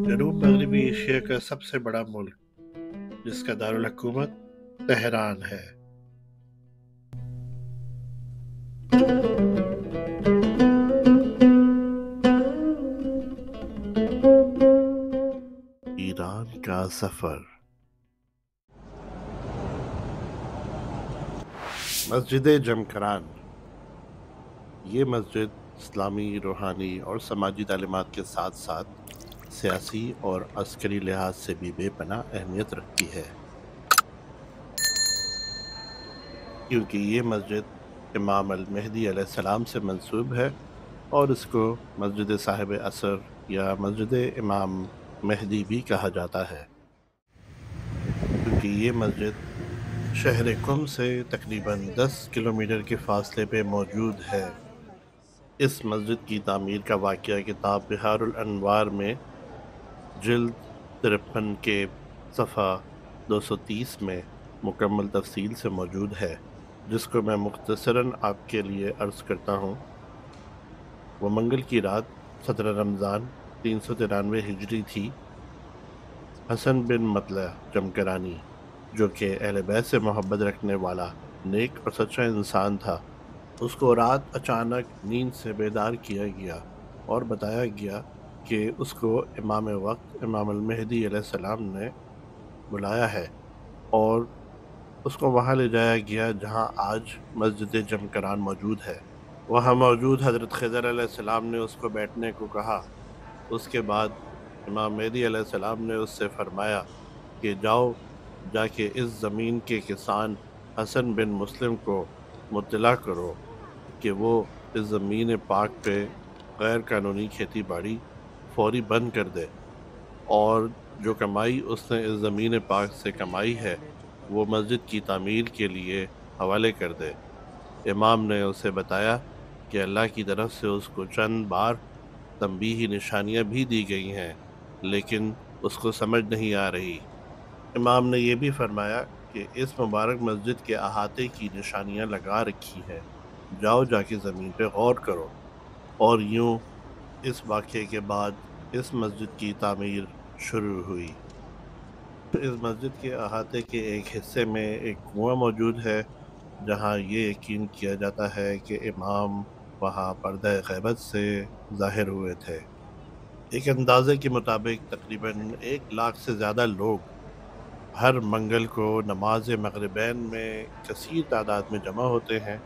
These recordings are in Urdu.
جنوب مغربی ایشیا کا سب سے بڑا ملک جس کا دارالحکومت تہران ہے۔ ایران کا سفر۔ مسجد جمکران۔ یہ مسجد اسلامی، روحانی اور سماجی تعلیمات کے ساتھ ساتھ سیاسی اور عسکری لحاظ سے بھی بے پناہ اہمیت رکھتی ہے، کیونکہ یہ مسجد امام المہدی علیہ السلام سے منسوب ہے اور اس کو مسجد صاحب عصر یا مسجد امام مہدی بھی کہا جاتا ہے، کیونکہ یہ مسجد شہر قم سے تقریباً 10 کلومیٹر کے فاصلے پہ موجود ہے۔ اس مسجد کی تعمیر کا واقعہ کتاب بحار الانوار میں جلد 53 کے صفحہ 230 میں مکمل تفصیل سے موجود ہے، جس کو میں مختصراً آپ کے لیے عرض کرتا ہوں۔ وہ منگل کی رات 17 رمضان 393 ہجری تھی۔ حسن بن مطلع جمکرانی، جو کہ اہل بیت سے محبت رکھنے والا نیک اور سچا انسان تھا، اس کو رات اچانک نیند سے بیدار کیا گیا اور بتایا گیا کہ اس کو امام وقت امام المہدی علیہ السلام نے بلایا ہے اور اس کو وہاں لے جایا گیا جہاں آج مسجد جمکران موجود ہے۔ وہاں موجود حضرت خضر علیہ السلام نے اس کو بیٹھنے کو کہا۔ اس کے بعد امام مہدی علیہ السلام نے اس سے فرمایا کہ جاؤ، جا کے اس زمین کے کسان حسن بن مسلم کو مطلع کرو کہ وہ اس زمین پاک پہ غیر قانونی کھیتی باڑی فوری بند کر دے اور جو کمائی اس نے اس زمین پاک سے کمائی ہے وہ مسجد کی تعمیر کے لیے حوالے کر دے۔ امام نے اسے بتایا کہ اللہ کی طرف سے اس کو چند بار تنبیہی نشانیاں بھی دی گئی ہیں، لیکن اس کو سمجھ نہیں آ رہی۔ امام نے یہ بھی فرمایا کہ اس مبارک مسجد کے احاطے کی نشانیاں لگا رکھی ہیں، جاؤ جا کے زمین پہ غور کرو۔ اور یوں اس واقعے کے بعد اس مسجد کی تعمیر شروع ہوئی۔ اس مسجد کے احاطے کے ایک حصے میں ایک کنواں موجود ہے، جہاں یہ یقین کیا جاتا ہے کہ امام وہاں پردہ غیبت سے ظاہر ہوئے تھے۔ ایک اندازے کے مطابق تقریباً 1 لاکھ سے زیادہ لوگ ہر منگل کو نماز مغربین میں کثیر تعداد میں جمع ہوتے ہیں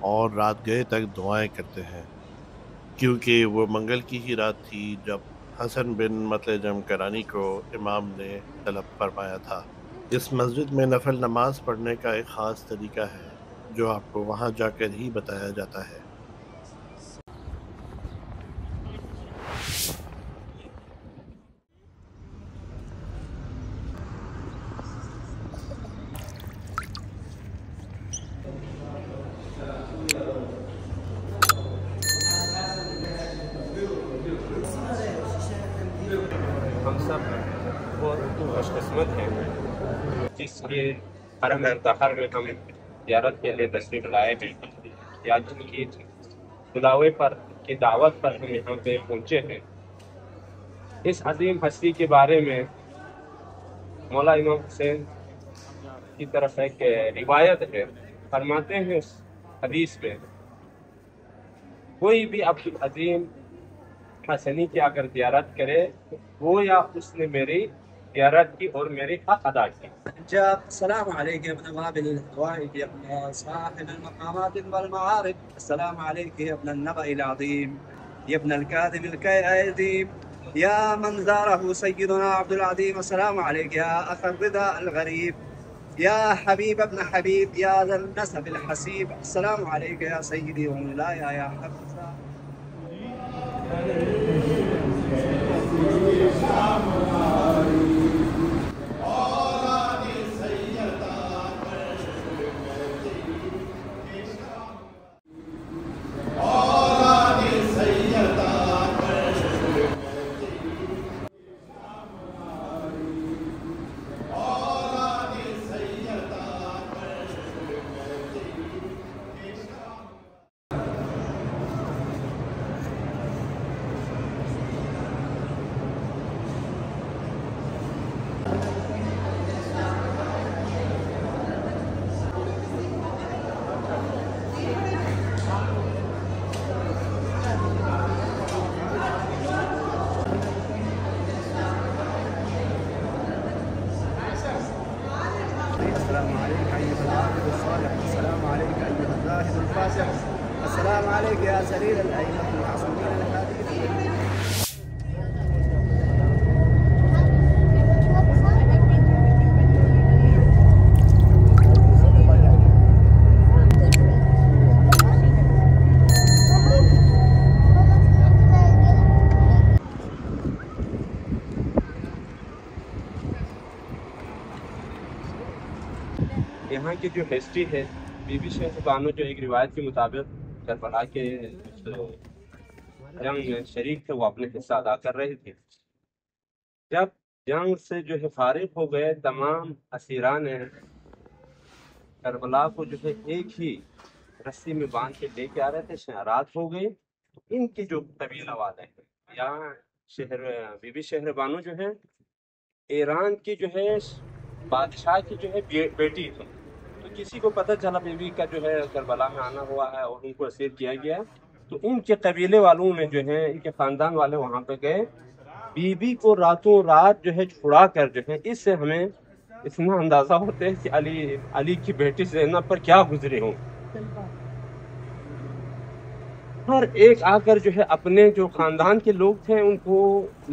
اور رات گئے تک دعائیں کرتے ہیں، کیونکہ وہ منگل کی ہی رات تھی جب حسن بن مطلع جمکرانی کو امام نے طلب فرمایا تھا۔ اس مسجد میں نفل نماز پڑھنے کا ایک خاص طریقہ ہے جو آپ کو وہاں جا کر ہی بتایا جاتا ہے۔ ہم سب بہت خوش قسمت ہیں جس کے حرم طاہر میں ہم زیارت کے لیے تشریف لائے ہیں، یا جن کی بلاوے پر کی دعوت پر ہم یہاں پہ پہنچے ہیں۔ اس عظیم ہستی کے بارے میں مولا امام حسین کی طرف ایک روایت ہے، فرماتے ہیں اس حدیث میں، کوئی بھی عبد العظیم حسنی کی اگر زیارت کرے وہ یا اس نے میری زیارت کی اور میری حق ادا کی۔ السلام عليك يا ابن وابل الحوائج، يا ابن صاحب المقامات والمعارف، السلام عليك يا ابن النبأ العظيم، يا ابن الكاذب الكاذب، يا من زاره سيدنا عبد العظيم، السلام عليك يا أخ الرضا الغريب، يا حبيب ابن حبيب، يا ذا النسب الحسيب، السلام عليك يا سيدي ومولاي يا حبيب. سرير الأئمة المعصومين الهادين. یہاں کی جو ہسٹری ہے، بی بی شیخ بانو جو ایک روایت کے مطابق کربلا کے جنگ میں شریک تھے، وہ اپنے حصہ ادا کر رہے تھے۔ جب جنگ سے جو ہے فارغ ہو گئے، تمام اسیران کربلا کو جو ہے ایک ہی رسی میں باندھ کے لے کے آ رہے تھے، رات ہو گئی۔ ان کی جو قبیلہ والے ہیں، یہاں بی بی شہر بانو جو ہے ایران کی جو ہے بادشاہ کی جو ہے بیٹی تھی، تو کسی کو پتہ چلا بی بی کا جو ہے کربلا میں آنا ہوا ہے اور ان کو اسیر کیا گیا، تو ان کے قبیلے والوں نے جو ہے، ان کے خاندان والے وہاں پہ گئے، بی بی کو راتوں رات جو ہے چھڑا کر جو ہے، اس سے ہمیں اتنا اندازہ ہوتا ہے کہ علی کی بیٹی زینب پر کیا گزرے ہوں۔ ہر ایک آ کر جو ہے اپنے جو خاندان کے لوگ تھے ان کو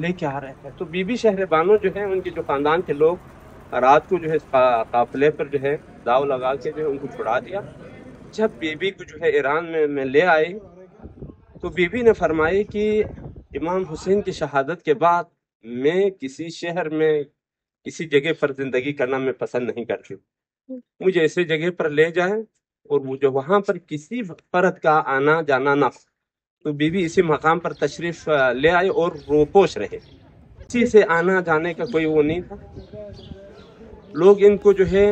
لے کے آ رہے تھے، تو بی بی شہر بانو جو ہے ان کے جو خاندان کے لوگ رات کو جو ہے قافلے پر جو ہے داؤ لگا کے جو ہے ان کو چھڑا دیا۔ جب بی بی کو جو ہے ایران میں لے آئے، تو بی بی نے فرمائی کہ امام حسین کی شہادت کے بعد میں کسی شہر میں کسی جگہ پر زندگی کرنا میں پسند نہیں کرتی، مجھے ایسے جگہ پر لے جائیں اور وہ جو وہاں پر کسی فرد کا آنا جانا نہ ہو۔ تو بی بی اسی مقام پر تشریف لے آئے اور روپوش رہے، کسی سے آنا جانے کا کوئی وہ نہیں تھا۔ لوگ ان کو جو ہے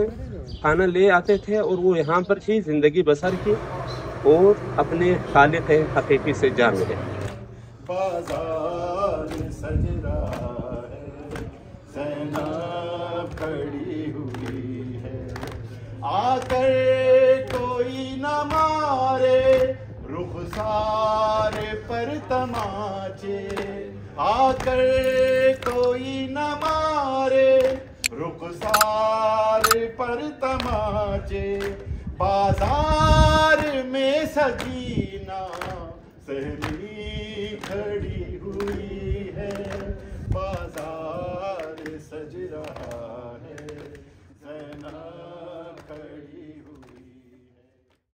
کھانا لے آتے تھے اور وہ یہاں پر ہی زندگی بسر کی اور اپنے خالق حقیقی سے جا ملے۔ بازار سج رہا ہے، زینب کھڑی ہوئی ہے، آ کر کوئی نہ مارے رخسار پر تماچے، آ کر کوئی نہ مارے رخسار پر تماچے، بازار میں سکینہ سہری کھڑی ہوئی ہے، بازار سج رہا